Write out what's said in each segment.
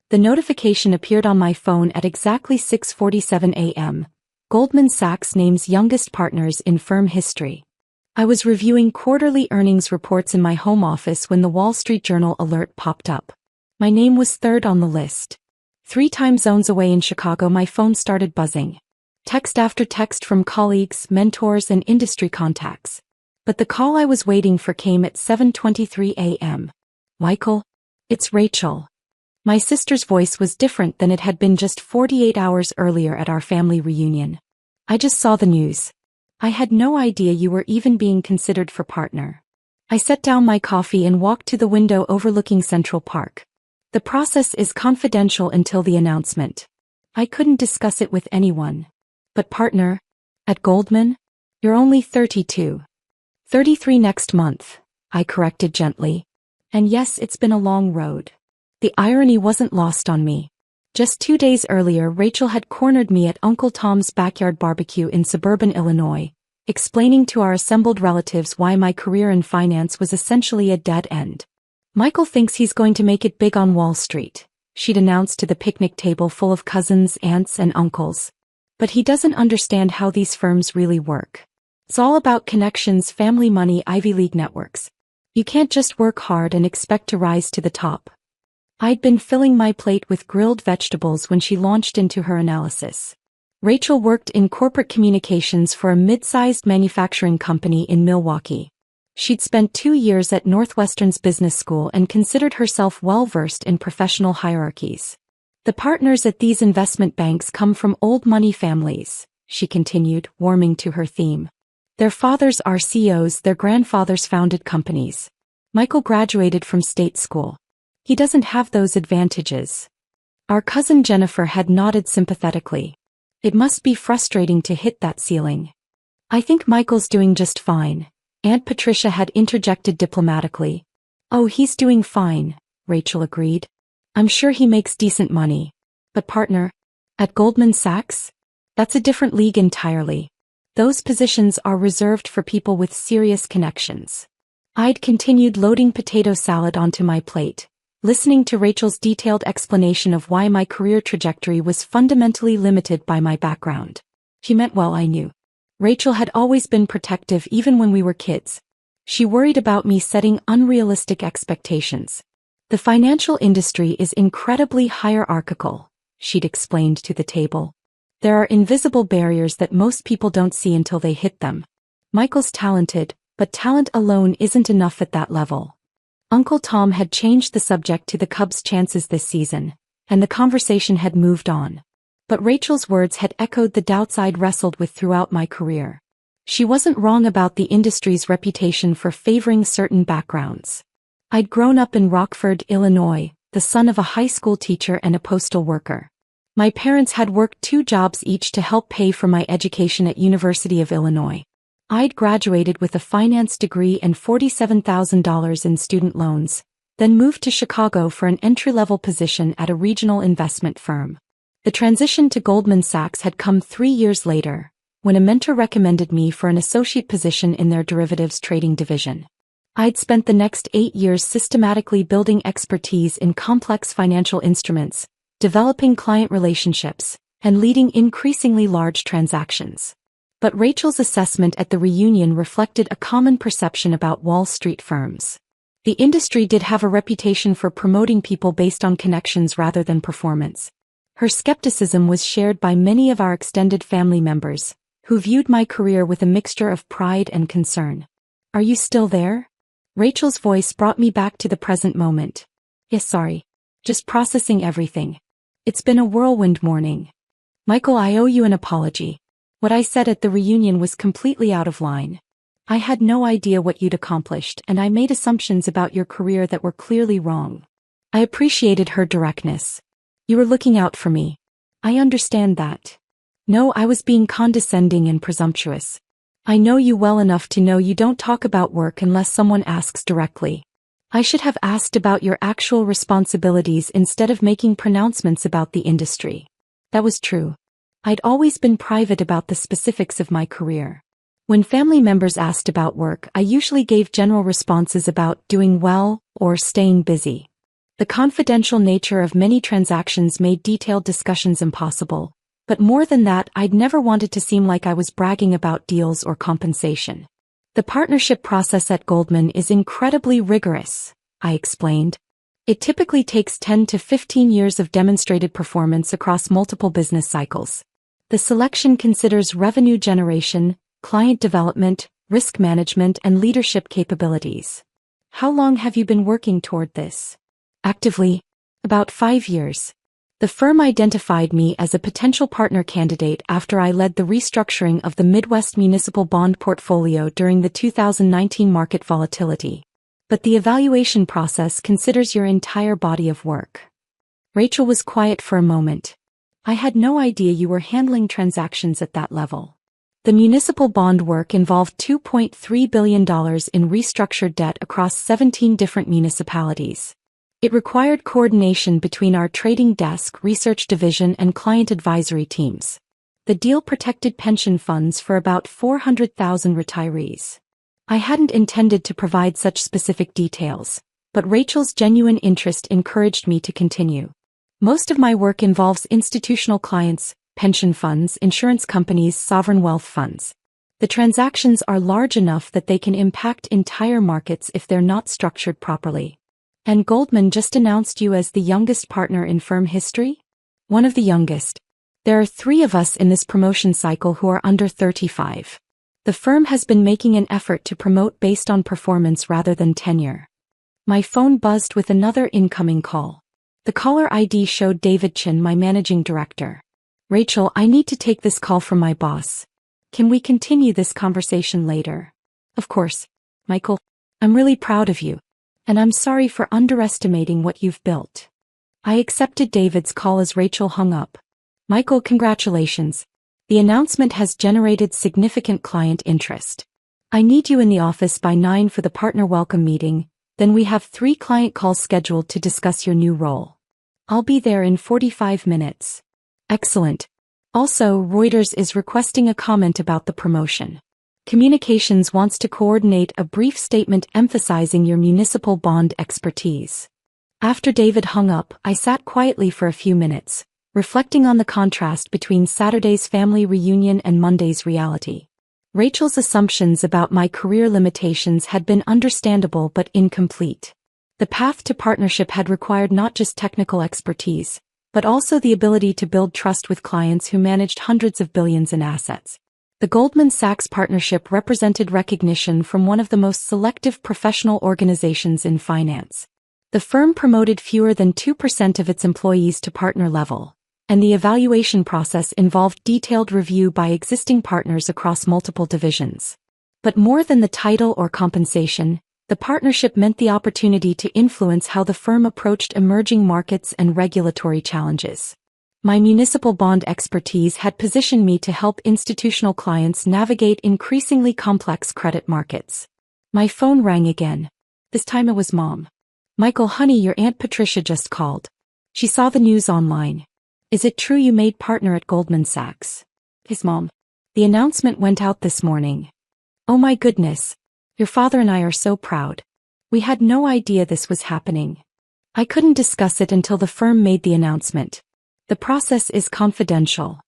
The notification appeared on my phone at exactly 6:47 a.m. Goldman Sachs names youngest partners in firm history. I was reviewing quarterly earnings reports in my home office when the Wall Street Journal alert popped up. My name was third on the list. 3 time zones away in Chicago, my phone started buzzing. Text after text from colleagues, mentors, and industry contacts. But the call I was waiting for came at 7:23 a.m. Michael? It's Rachel. My sister's voice was different than it had been just 48 hours earlier at our family reunion. I just saw the news. I had no idea you were even being considered for partner. I set down my coffee and walked to the window overlooking Central Park. The process is confidential until the announcement. I couldn't discuss it with anyone. But partner? At Goldman? You're only 32. 33 next month, I corrected gently. And yes, it's been a long road. The irony wasn't lost on me. Just 2 days earlier, Rachel had cornered me at Uncle Tom's backyard barbecue in suburban Illinois, explaining to our assembled relatives why my career in finance was essentially a dead end. Michael thinks he's going to make it big on Wall Street, she'd announced to the picnic table full of cousins, aunts, and uncles. But he doesn't understand how these firms really work. It's all about connections, family money, Ivy League networks. You can't just work hard and expect to rise to the top. I'd been filling my plate with grilled vegetables when she launched into her analysis. Rachel worked in corporate communications for a mid-sized manufacturing company in Milwaukee. She'd spent 2 years at Northwestern's business school and considered herself well-versed in professional hierarchies. The partners at these investment banks come from old money families, she continued, warming to her theme. Their fathers are CEOs, their grandfathers founded companies. Michael graduated from state school. He doesn't have those advantages. Our cousin Jennifer had nodded sympathetically. It must be frustrating to hit that ceiling. I think Michael's doing just fine, Aunt Patricia had interjected diplomatically. Oh, he's doing fine, Rachel agreed. I'm sure he makes decent money. But partner? At Goldman Sachs? That's a different league entirely. Those positions are reserved for people with serious connections. I'd continued loading potato salad onto my plate, listening to Rachel's detailed explanation of why my career trajectory was fundamentally limited by my background. She meant well, I knew. Rachel had always been protective even when we were kids. She worried about me setting unrealistic expectations. The financial industry is incredibly hierarchical, she'd explained to the table. There are invisible barriers that most people don't see until they hit them. Michael's talented, but talent alone isn't enough at that level. Uncle Tom had changed the subject to the Cubs' chances this season, and the conversation had moved on. But Rachel's words had echoed the doubts I'd wrestled with throughout my career. She wasn't wrong about the industry's reputation for favoring certain backgrounds. I'd grown up in Rockford, Illinois, the son of a high school teacher and a postal worker. My parents had worked 2 jobs each to help pay for my education at University of Illinois. I'd graduated with a finance degree and $47,000 in student loans, then moved to Chicago for an entry-level position at a regional investment firm. The transition to Goldman Sachs had come 3 years later, when a mentor recommended me for an associate position in their derivatives trading division. I'd spent the next 8 years systematically building expertise in complex financial instruments, developing client relationships, and leading increasingly large transactions. But Rachel's assessment at the reunion reflected a common perception about Wall Street firms. The industry did have a reputation for promoting people based on connections rather than performance. Her skepticism was shared by many of our extended family members, who viewed my career with a mixture of pride and concern. Are you still there? Rachel's voice brought me back to the present moment. Yes, sorry. Just processing everything. It's been a whirlwind morning. Michael, I owe you an apology. What I said at the reunion was completely out of line. I had no idea what you'd accomplished, and I made assumptions about your career that were clearly wrong. I appreciated her directness. You were looking out for me. I understand that. No, I was being condescending and presumptuous. I know you well enough to know you don't talk about work unless someone asks directly. I should have asked about your actual responsibilities instead of making pronouncements about the industry. That was true. I'd always been private about the specifics of my career. When family members asked about work, I usually gave general responses about doing well or staying busy. The confidential nature of many transactions made detailed discussions impossible, but more than that, I'd never wanted to seem like I was bragging about deals or compensation. The partnership process at Goldman is incredibly rigorous, I explained. It typically takes 10 to 15 years of demonstrated performance across multiple business cycles. The selection considers revenue generation, client development, risk management, and leadership capabilities. How long have you been working toward this? Actively? About 5 years. The firm identified me as a potential partner candidate after I led the restructuring of the Midwest municipal bond portfolio during the 2019 market volatility. But the evaluation process considers your entire body of work. Rachel was quiet for a moment. I had no idea you were handling transactions at that level. The municipal bond work involved $2.3 billion in restructured debt across 17 different municipalities. It required coordination between our trading desk, research division, and client advisory teams. The deal protected pension funds for about 400,000 retirees. I hadn't intended to provide such specific details, but Rachel's genuine interest encouraged me to continue. Most of my work involves institutional clients, pension funds, insurance companies, sovereign wealth funds. The transactions are large enough that they can impact entire markets if they're not structured properly. And Goldman just announced you as the youngest partner in firm history? One of the youngest. There are 3 of us in this promotion cycle who are under 35. The firm has been making an effort to promote based on performance rather than tenure. My phone buzzed with another incoming call. The caller ID showed David Chin, my managing director. Rachel, I need to take this call from my boss. Can we continue this conversation later? Of course. Michael, I'm really proud of you. And I'm sorry for underestimating what you've built. I accepted David's call as Rachel hung up. Michael, congratulations. The announcement has generated significant client interest. I need you in the office by 9 for the partner welcome meeting, then we have 3 client calls scheduled to discuss your new role. I'll be there in 45 minutes. Excellent. Also, Reuters is requesting a comment about the promotion. Communications wants to coordinate a brief statement emphasizing your municipal bond expertise. After David hung up, I sat quietly for a few minutes, reflecting on the contrast between Saturday's family reunion and Monday's reality. Rachel's assumptions about my career limitations had been understandable but incomplete. The path to partnership had required not just technical expertise, but also the ability to build trust with clients who managed hundreds of billions in assets. The Goldman Sachs partnership represented recognition from one of the most selective professional organizations in finance. The firm promoted fewer than 2% of its employees to partner level, and the evaluation process involved detailed review by existing partners across multiple divisions. But more than the title or compensation, the partnership meant the opportunity to influence how the firm approached emerging markets and regulatory challenges. My municipal bond expertise had positioned me to help institutional clients navigate increasingly complex credit markets. My phone rang again. This time it was Mom. Michael, honey, your Aunt Patricia just called. She saw the news online. Is it true you made partner at Goldman Sachs? His mom. The announcement went out this morning. Oh my goodness. Your father and I are so proud. We had no idea this was happening. I couldn't discuss it until the firm made the announcement. The process is confidential.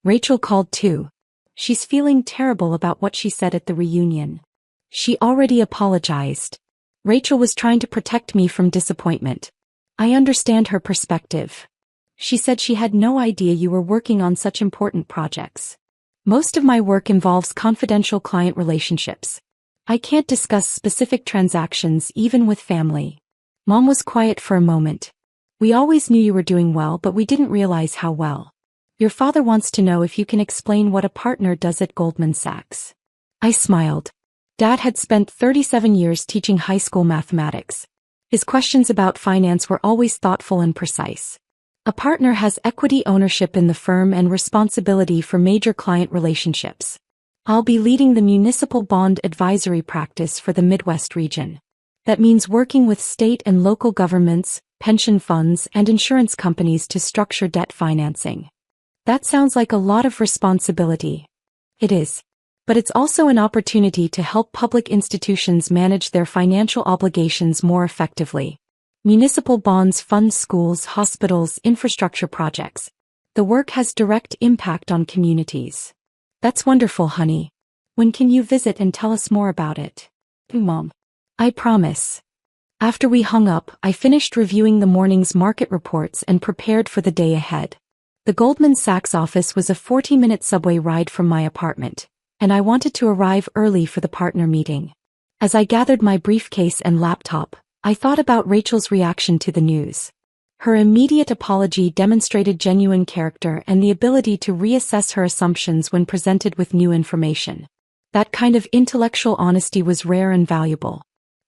Rachel called too. She's feeling terrible about what she said at the reunion. She already apologized. Rachel was trying to protect me from disappointment. I understand her perspective. She said she had no idea you were working on such important projects. Most of my work involves confidential client relationships. I can't discuss specific transactions even with family. Mom was quiet for a moment. We always knew you were doing well, but we didn't realize how well. Your father wants to know if you can explain what a partner does at Goldman Sachs. I smiled. Dad had spent 37 years teaching high school mathematics. His questions about finance were always thoughtful and precise. A partner has equity ownership in the firm and responsibility for major client relationships. I'll be leading the municipal bond advisory practice for the Midwest region. That means working with state and local governments, pension funds, and insurance companies to structure debt financing. That sounds like a lot of responsibility. It is. But it's also an opportunity to help public institutions manage their financial obligations more effectively. Municipal bonds fund schools, hospitals, infrastructure projects. The work has direct impact on communities. That's wonderful, honey. When can you visit and tell us more about it? Mom. I promise. After we hung up, I finished reviewing the morning's market reports and prepared for the day ahead. The Goldman Sachs office was a 40-minute subway ride from my apartment, and I wanted to arrive early for the partner meeting. As I gathered my briefcase and laptop, I thought about Rachel's reaction to the news. Her immediate apology demonstrated genuine character and the ability to reassess her assumptions when presented with new information. That kind of intellectual honesty was rare and valuable.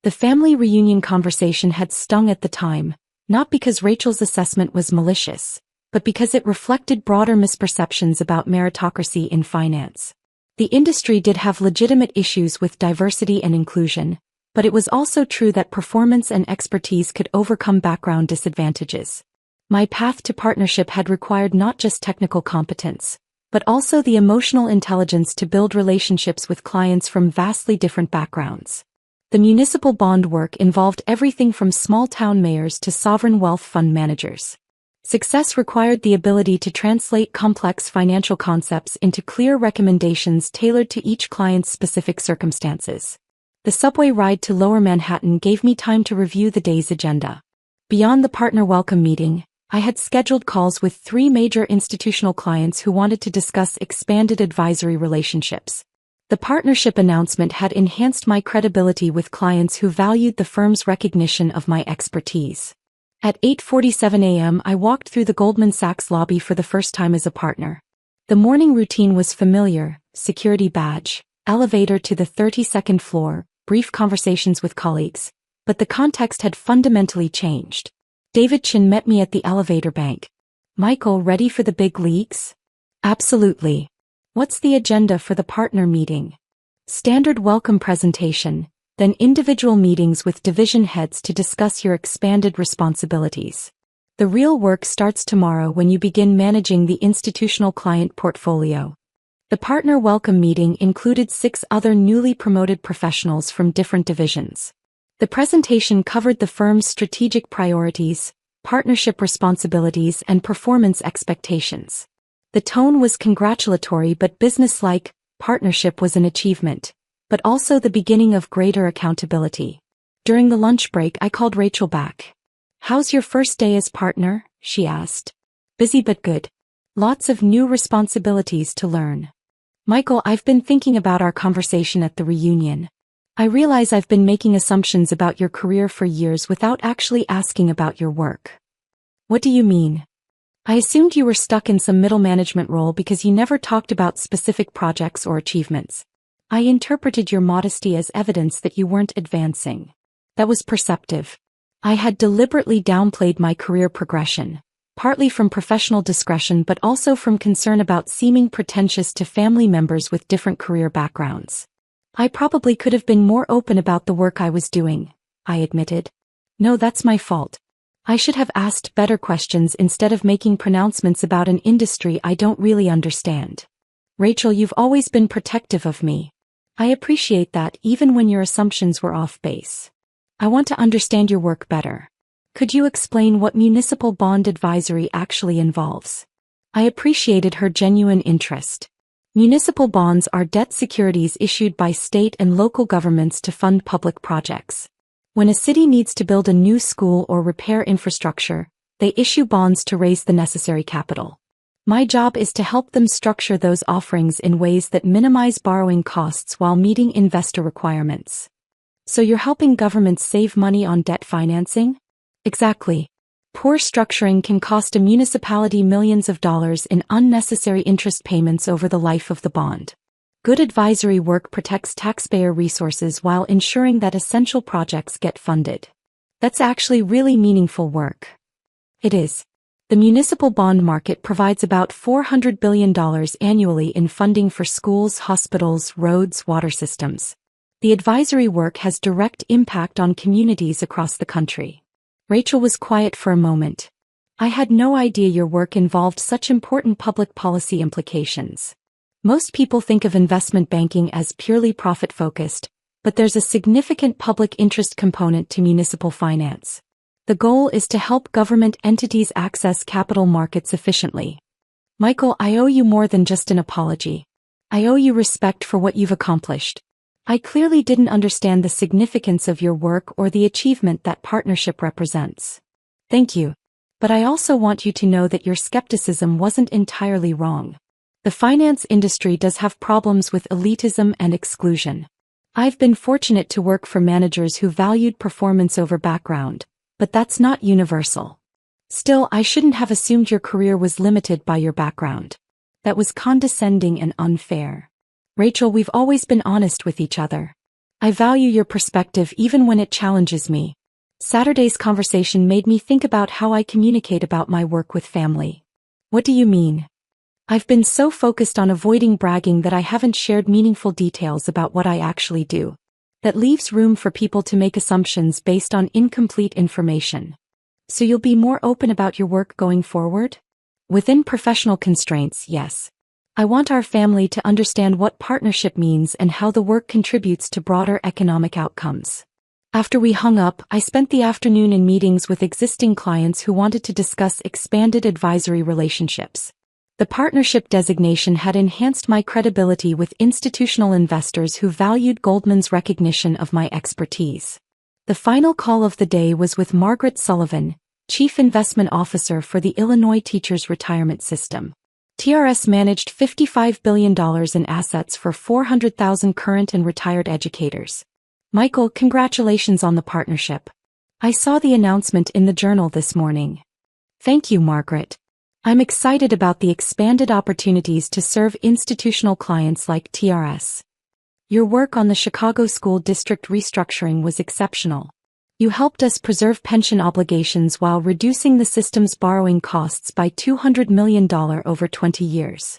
The family reunion conversation had stung at the time, not because Rachel's assessment was malicious, but because it reflected broader misperceptions about meritocracy in finance. The industry did have legitimate issues with diversity and inclusion, but it was also true that performance and expertise could overcome background disadvantages. My path to partnership had required not just technical competence, but also the emotional intelligence to build relationships with clients from vastly different backgrounds. The municipal bond work involved everything from small-town mayors to sovereign wealth fund managers. Success required the ability to translate complex financial concepts into clear recommendations tailored to each client's specific circumstances. The subway ride to Lower Manhattan gave me time to review the day's agenda. Beyond the partner welcome meeting, I had scheduled calls with 3 major institutional clients who wanted to discuss expanded advisory relationships. The partnership announcement had enhanced my credibility with clients who valued the firm's recognition of my expertise. At 8:47 a.m. I walked through the Goldman Sachs lobby for the first time as a partner. The morning routine was familiar: security badge, elevator to the 32nd floor, brief conversations with colleagues, but the context had fundamentally changed. David Chin met me at the elevator bank. Michael, ready for the big leagues? Absolutely. What's the agenda for the partner meeting? Standard welcome presentation, then individual meetings with division heads to discuss your expanded responsibilities. The real work starts tomorrow when you begin managing the institutional client portfolio. The partner welcome meeting included 6 other newly promoted professionals from different divisions. The presentation covered the firm's strategic priorities, partnership responsibilities, and performance expectations. The tone was congratulatory but businesslike. Partnership was an achievement, but also the beginning of greater accountability. During the lunch break, I called Rachel back. "How's your first day as partner?" she asked. "Busy but good. Lots of new responsibilities to learn." "Michael, I've been thinking about our conversation at the reunion. I realize I've been making assumptions about your career for years without actually asking about your work." "What do you mean?" "I assumed you were stuck in some middle management role because you never talked about specific projects or achievements. I interpreted your modesty as evidence that you weren't advancing." That was perceptive. I had deliberately downplayed my career progression, partly from professional discretion but also from concern about seeming pretentious to family members with different career backgrounds. "I probably could have been more open about the work I was doing," I admitted. "No, that's my fault. I should have asked better questions instead of making pronouncements about an industry I don't really understand." "Rachel, you've always been protective of me. I appreciate that even when your assumptions were off base. I want to understand your work better. Could you explain what municipal bond advisory actually involves?" I appreciated her genuine interest. Municipal bonds are debt securities issued by state and local governments to fund public projects. When a city needs to build a new school or repair infrastructure, they issue bonds to raise the necessary capital. My job is to help them structure those offerings in ways that minimize borrowing costs while meeting investor requirements. "So you're helping governments save money on debt financing?" "Exactly. Poor structuring can cost a municipality millions of dollars in unnecessary interest payments over the life of the bond. Good advisory work protects taxpayer resources while ensuring that essential projects get funded." That's actually really meaningful work. It is. The municipal bond market provides about $400 billion annually in funding for schools, hospitals, roads, water systems. The advisory work has direct impact on communities across the country. Rachel was quiet for a moment. "I had no idea your work involved such important public policy implications. Most people think of investment banking as purely profit-focused, but there's a significant public interest component to municipal finance. The goal is to help government entities access capital markets efficiently. Michael, I owe you more than just an apology. I owe you respect for what you've accomplished. I clearly didn't understand the significance of your work or the achievement that partnership represents. Thank you. But I also want you to know that your skepticism wasn't entirely wrong. The finance industry does have problems with elitism and exclusion. I've been fortunate to work for managers who valued performance over background, but that's not universal. Still, I shouldn't have assumed your career was limited by your background. That was condescending and unfair. Rachel, we've always been honest with each other. I value your perspective even when it challenges me. Saturday's conversation made me think about how I communicate about my work with family. What do you mean? I've been so focused on avoiding bragging that I haven't shared meaningful details about what I actually do. That leaves room for people to make assumptions based on incomplete information. So you'll be more open about your work going forward? Within professional constraints, yes. I want our family to understand what partnership means and how the work contributes to broader economic outcomes. After we hung up, I spent the afternoon in meetings with existing clients who wanted to discuss expanded advisory relationships. The partnership designation had enhanced my credibility with institutional investors who valued Goldman's recognition of my expertise. The final call of the day was with Margaret Sullivan, Chief Investment Officer for the Illinois Teachers Retirement System. TRS managed $55 billion in assets for 400,000 current and retired educators. Michael, congratulations on the partnership. I saw the announcement in the Journal this morning. Thank you, Margaret. I'm excited about the expanded opportunities to serve institutional clients like TRS. Your work on the Chicago School District restructuring was exceptional. You helped us preserve pension obligations while reducing the system's borrowing costs by $200 million over 20 years.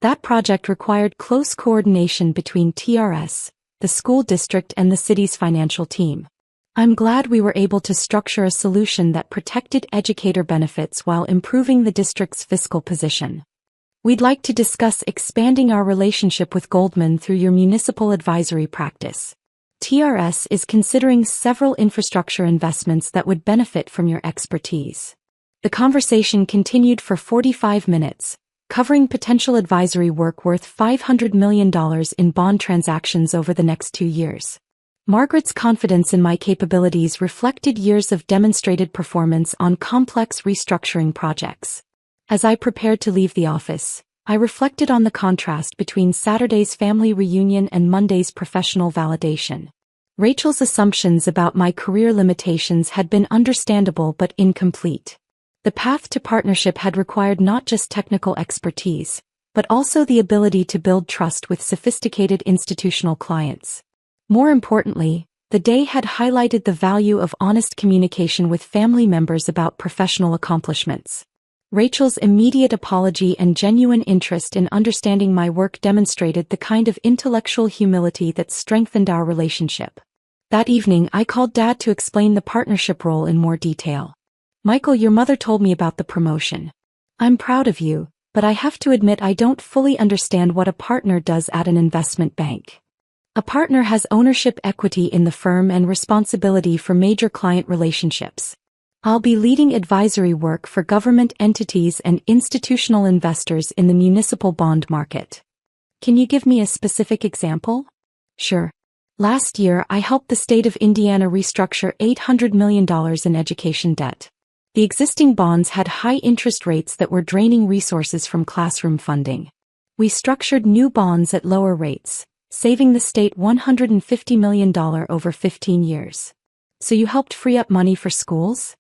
That project required close coordination between TRS, the school district, and the city's financial team. I'm glad we were able to structure a solution that protected educator benefits while improving the district's fiscal position. We'd like to discuss expanding our relationship with Goldman through your municipal advisory practice. TRS is considering several infrastructure investments that would benefit from your expertise. The conversation continued for 45 minutes, covering potential advisory work worth $500 million in bond transactions over the next 2 years. Margaret's confidence in my capabilities reflected years of demonstrated performance on complex restructuring projects. As I prepared to leave the office, I reflected on the contrast between Saturday's family reunion and Monday's professional validation. Rachel's assumptions about my career limitations had been understandable but incomplete. The path to partnership had required not just technical expertise, but also the ability to build trust with sophisticated institutional clients. More importantly, the day had highlighted the value of honest communication with family members about professional accomplishments. Rachel's immediate apology and genuine interest in understanding my work demonstrated the kind of intellectual humility that strengthened our relationship. That evening, I called Dad to explain the partnership role in more detail. Michael, your mother told me about the promotion. I'm proud of you, but I have to admit I don't fully understand what a partner does at an investment bank. A partner has ownership equity in the firm and responsibility for major client relationships. I'll be leading advisory work for government entities and institutional investors in the municipal bond market. Can you give me a specific example? Sure. Last year, I helped the state of Indiana restructure $800 million in education debt. The existing bonds had high interest rates that were draining resources from classroom funding. We structured new bonds at lower rates, saving the state $150 million over 15 years. So you helped free up money for schools?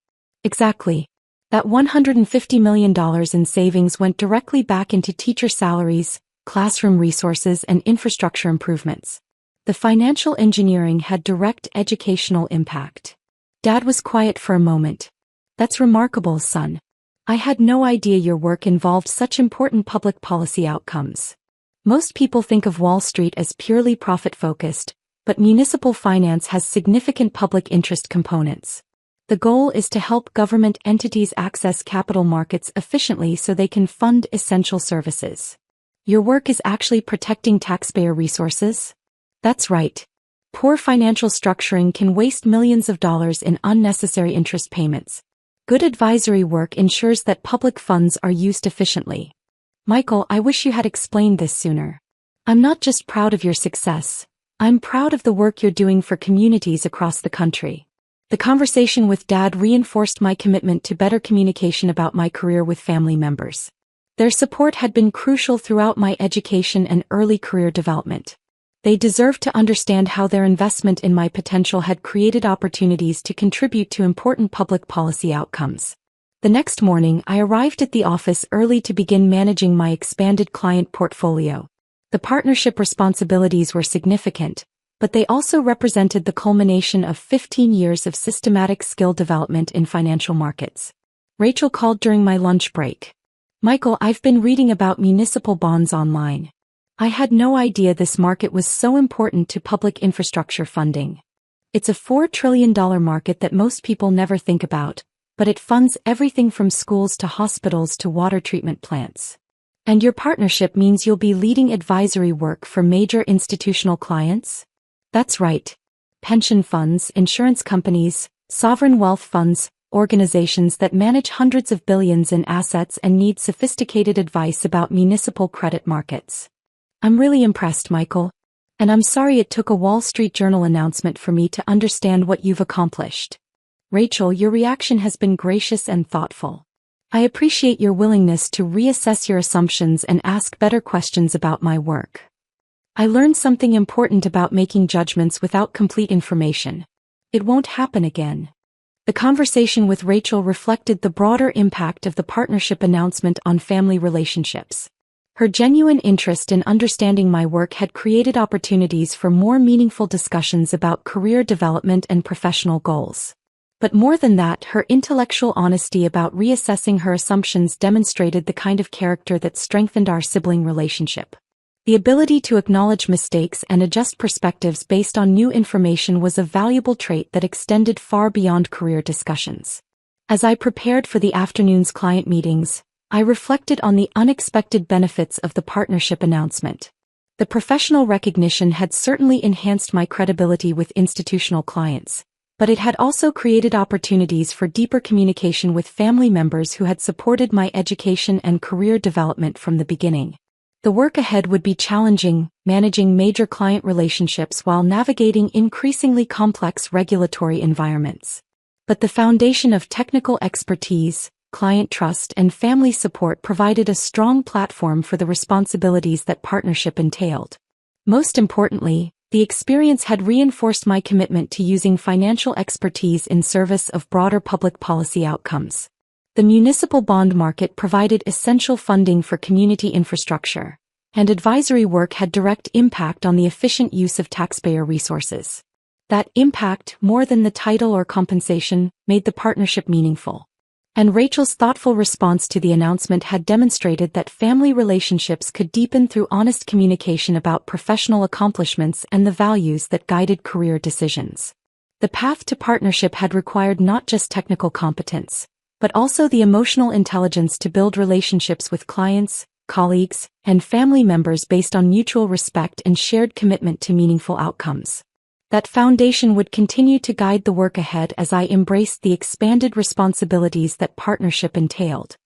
Exactly. That $150 million in savings went directly back into teacher salaries, classroom resources, and infrastructure improvements. The financial engineering had direct educational impact. Dad was quiet for a moment. That's remarkable, son. I had no idea your work involved such important public policy outcomes. Most people think of Wall Street as purely profit-focused, but municipal finance has significant public interest components. The goal is to help government entities access capital markets efficiently so they can fund essential services. Your work is actually protecting taxpayer resources? That's right. poor financial structuring can waste millions of dollars in unnecessary interest payments. Good advisory work ensures that public funds are used efficiently. Michael, I wish you had explained this sooner. I'm not just proud of your success. I'm proud of the work you're doing for communities across the country. The conversation with Dad reinforced my commitment to better communication about my career with family members. Their support had been crucial throughout my education and early career development. They deserved to understand how their investment in my potential had created opportunities to contribute to important public policy outcomes. The next morning, I arrived at the office early to begin managing my expanded client portfolio. The partnership responsibilities were significant, but they also represented the culmination of 15 years of systematic skill development in financial markets. Rachel called during my lunch break. Michael, I've been reading about municipal bonds online. I had no idea this market was so important to public infrastructure funding. It's a $4 trillion market that most people never think about, but it funds everything from schools to hospitals to water treatment plants. And your partnership means you'll be leading advisory work for major institutional clients? That's right. Pension funds, insurance companies, sovereign wealth funds, organizations that manage hundreds of billions in assets and need sophisticated advice about municipal credit markets. I'm really impressed, Michael. And I'm sorry it took a Wall Street Journal announcement for me to understand what you've accomplished. Rachel, your reaction has been gracious and thoughtful. I appreciate your willingness to reassess your assumptions and ask better questions about my work. I learned something important about making judgments without complete information. It won't happen again. The conversation with Rachel reflected the broader impact of the partnership announcement on family relationships. Her genuine interest in understanding my work had created opportunities for more meaningful discussions about career development and professional goals. But more than that, her intellectual honesty about reassessing her assumptions demonstrated the kind of character that strengthened our sibling relationship. The ability to acknowledge mistakes and adjust perspectives based on new information was a valuable trait that extended far beyond career discussions. As I prepared for the afternoon's client meetings, I reflected on the unexpected benefits of the partnership announcement. The professional recognition had certainly enhanced my credibility with institutional clients, but it had also created opportunities for deeper communication with family members who had supported my education and career development from the beginning. The work ahead would be challenging, managing major client relationships while navigating increasingly complex regulatory environments. But the foundation of technical expertise, client trust, and family support provided a strong platform for the responsibilities that partnership entailed. Most importantly, the experience had reinforced my commitment to using financial expertise in service of broader public policy outcomes. The municipal bond market provided essential funding for community infrastructure, and advisory work had direct impact on the efficient use of taxpayer resources. That impact, more than the title or compensation, made the partnership meaningful. And Rachel's thoughtful response to the announcement had demonstrated that family relationships could deepen through honest communication about professional accomplishments and the values that guided career decisions. The path to partnership had required not just technical competence, but also the emotional intelligence to build relationships with clients, colleagues, and family members based on mutual respect and shared commitment to meaningful outcomes. That foundation would continue to guide the work ahead as I embraced the expanded responsibilities that partnership entailed.